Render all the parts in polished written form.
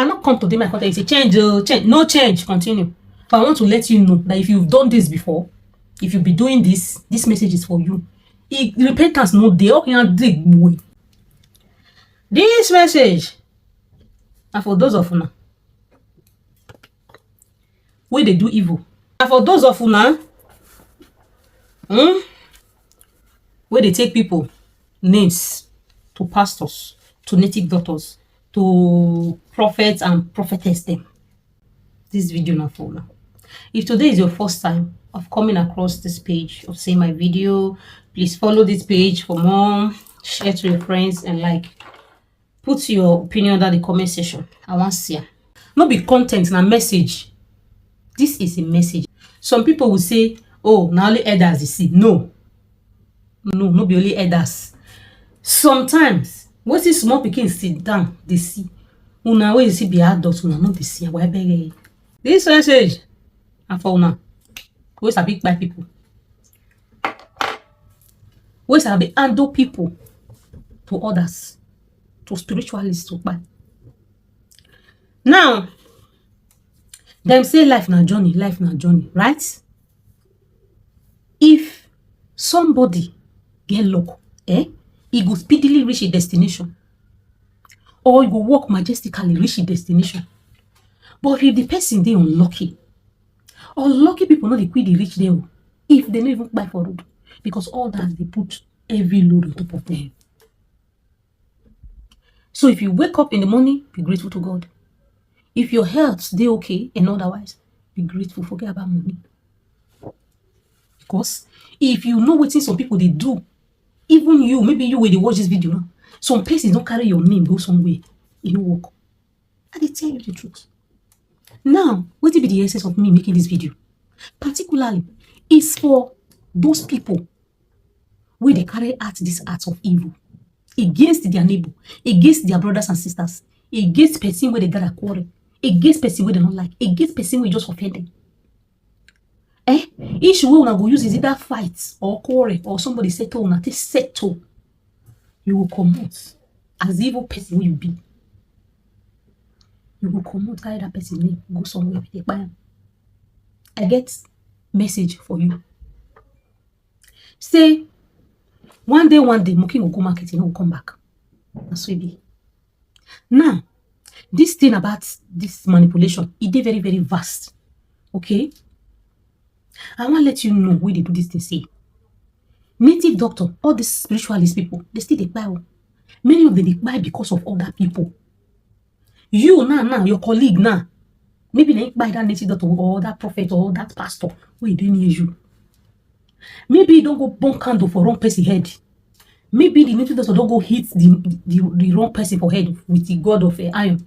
I not come to my content say change, change, no change, continue. But I want to let you know that if you've done this before, if you be doing this message is for you. Repentance no dey okay and dig way. This message are for those of una wey dey do evil. And for those of una where they take people names to pastors, to native doctors, to prophets and prophetess them. This video not for now. If today is your first time of coming across this page of seeing my video, please follow this page for more, share to your friends, and like. Put your opinion under the comment section. I want to see ya. Not be content na message. This is a message. Some people will say, oh, now only elders they see. No, no be only elders. Sometimes when see small pikin sit down, they see. Una wey you see be adults, una not they see. Why beg? This message and for una. Where's a big bad people? Where's a be handle people to others? To spiritualists to buy. Now, them say life na journey, right? If somebody get luck, he go speedily reach a destination. Or he go walk majestically reach a destination. But if the person they unlucky people know they quit the reach there. If they don't even buy for road. Because all that they put every load on top of them. So if you wake up in the morning, be grateful to God. If your health they okay and otherwise, be grateful. Forget about money. Because if you know what some people they do, even you, maybe you when they watch this video now, some places don't carry your name, go somewhere, you know work. And they tell you the truth. Now, what will be the essence of me making this video? Particularly, is for those people where they carry out this act of evil. Against their neighbor, against their brothers and sisters, against person where they got a quarrel, against person where they don't like, against person where just offended. Each way una go use is either fight or quarrel or somebody settle una take settle. You will come out as evil person will you be. You will come out, carry that person name, go somewhere with a bam. I get message for you. Say one day, Moki will go market and will come back. That's what it be. Now, this thing about this manipulation, it is very, very vast. Okay? I want to let you know where they do this thing. Say, native doctor, all these spiritualist people, they still they buy. Many of them they buy because of other people. You now, your colleague now, maybe they buy that native doctor or that prophet or that pastor who is doing you. Maybe you don't go burn candle for wrong person head. Maybe the native doctor don't go hit the wrong person for head with the god of iron.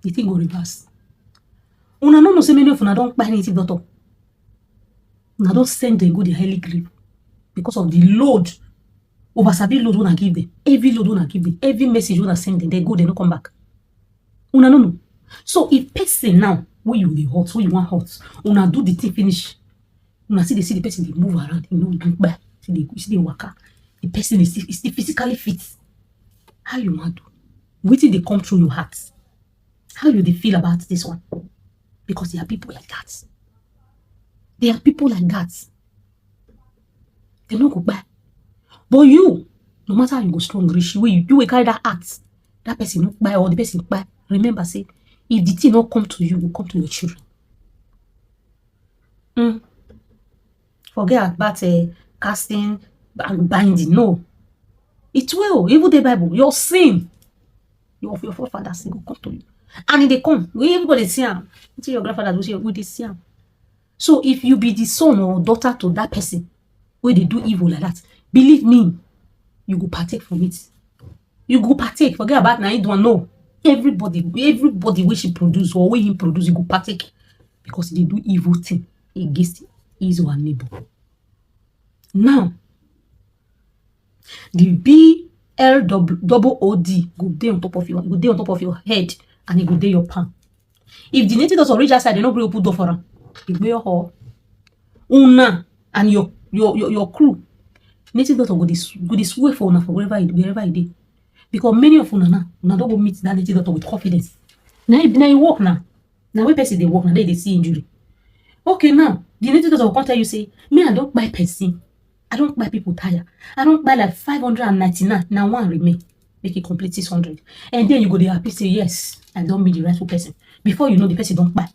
The thing go reverse. Una no say many of una don't buy native doctor. Una don't send them go the highly grip because of the load. Over sabi load una give them. Every load una give them. Every message una send them, they go, they don't come back. Una no. So if person now where you the hot, where you want hot, una do the thing finish. Una see the person they move around, you know, do back. See they waka. The person is still physically fit. How you want to? Wait till they come through your heart. How you they feel about this one? Because there are people like that. There are people like that. They don't go back. But you, no matter how you go strong, rich, you will carry that act. That person not buy or the person buy. Remember, say, if the thing not come to you, it will come to your children. Forget about casting and binding. No. It will. Even the Bible, your sin, your forefathers will come to you. And if they come, everybody see them. Until your grandfather will say, we they see them. So if you be the son or daughter to that person, where they do evil like that, believe me, you go partake from it. You go partake. Forget about now. You don't know. Everybody which he produce or where he produce, you go partake. Because they do evil thing against his or her neighbor. Now, the BLOOD go day on top of your head and it go day your palm. If the native does reach outside, they no bring open door for them. It be your hall. Una and your crew. Native doctor go this way for una for wherever it is. Because many of una now don't go meet that native doctor with confidence. Now you work now. Now where person they work now they see injury. Okay, now the native doctor will come tell you say, me I don't buy person. I don't buy people tire. I don't buy like 599. Now one remain. Make it complete 600. And then you go there happy say, yes, I don't meet the rightful person. Before you know the person don't buy.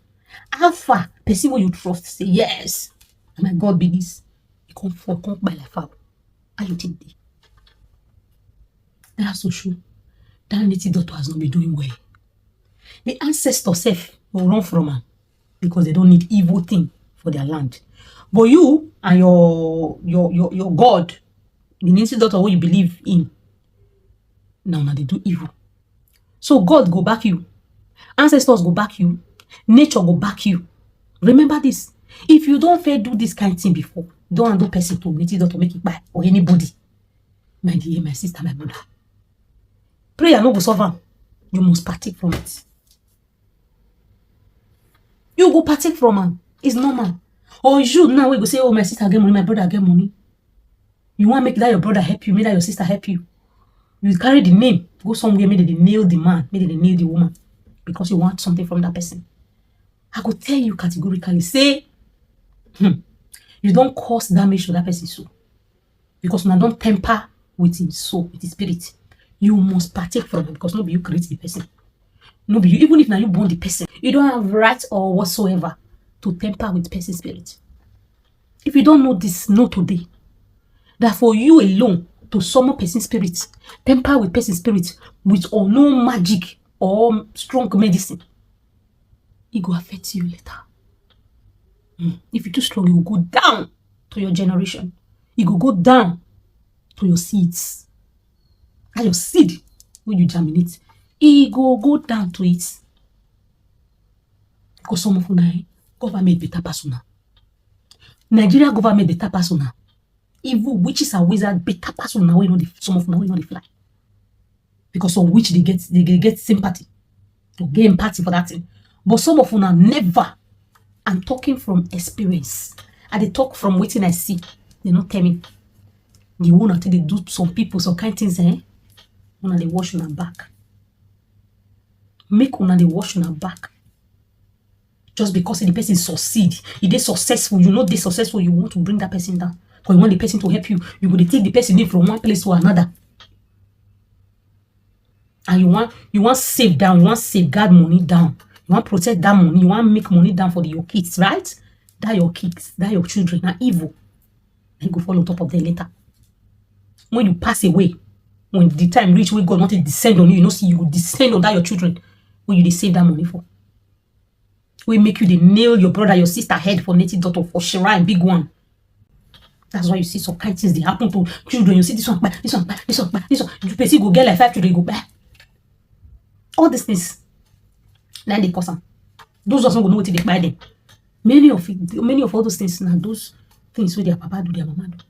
Alpha, person who you trust say, yes. Oh my God, be this. You can't buy like foul. How you think they? That's so true. That native doctor has not been doing well. The ancestor self will run from her because they don't need evil thing for their land. But you and your God, the native doctor who you believe in, now they do evil. So God go back you. Ancestors go back you. Nature go back you. Remember this. If you don't fair do this kind of thing before, don't handle person to native doctor make it buy or anybody. My dear, my sister, my brother. Prayer no go solve am. You must partake from it. You go partake from am. It's normal. Or you now we go say, oh, my sister get money, my brother get money. You want to make that your brother help you, make that your sister help you. You carry the name, go somewhere, maybe they nail the man, maybe they nail the woman, because you want something from that person. I could tell you categorically, say, you don't cause damage to that person's soul. Because now don't temper with his soul, with his spirit. You must partake from it because nobody you create the person. Nobody you, even if now you born the person, you don't have right or whatsoever to temper with person's spirit. If you don't know this, know today that for you alone to summon person's spirit, temper with person's spirit with or no magic or strong medicine, it will affect you later. If you're too strong, it will go down to your generation. It will go down to your seeds. And your seed, when you germinate, it will go down to it. Because some of you government better persona. Nigeria government better persona. Evil witches and wizards better persona. Some of them we know they fly. Because some witch they get sympathy. They get empathy for that thing. But some of them never. I'm talking from experience. And they talk from waiting I see. They not tell me. The one until they do some people some kind of things, Una they wash on her back. Make una they wash on her back. Just because the person succeed, if they successful, you know they successful, you want to bring that person down. Because you want the person to help you. You go to take the person in from one place to another. And you want save down, you want safeguard money down. You want protect that money, you want make money down for your kids, right? That your kids, that your children are evil. Then go fall on top of them later. When you pass away, when the time reach where God wanted to descend on you, you know, see you will descend on that your children when you they save that money for. We make you the nail your brother, your sister head for native daughter for shrine, big one. That's why you see some kind of things they happen to children. You see this one, this one, this one, this one. You basically go get like 5 children, you go back. All these things. Then they cause them. Those also go know what they buy them. Many of all those things now, those things where their papa do, their mama do.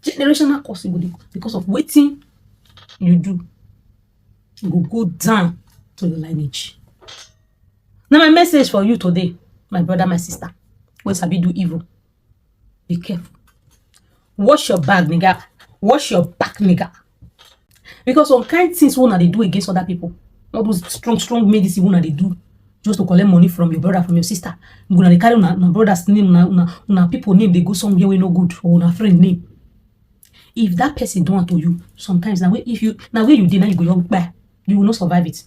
Generational cause because of waiting you do. You will go down to your lineage. Now my message for you today, my brother, my sister, when sabi do evil, be careful. Wash your bag, nigga. Wash your back, nigga. Because some kind of things one they do against other people, all those strong medicine one they do just to collect money from your brother, from your sister. You gonna carry una brother's name, una people name, they go somewhere where no good, or una friend name. If that person don't want to you, sometimes now where you did, now you go young back, you will not survive it.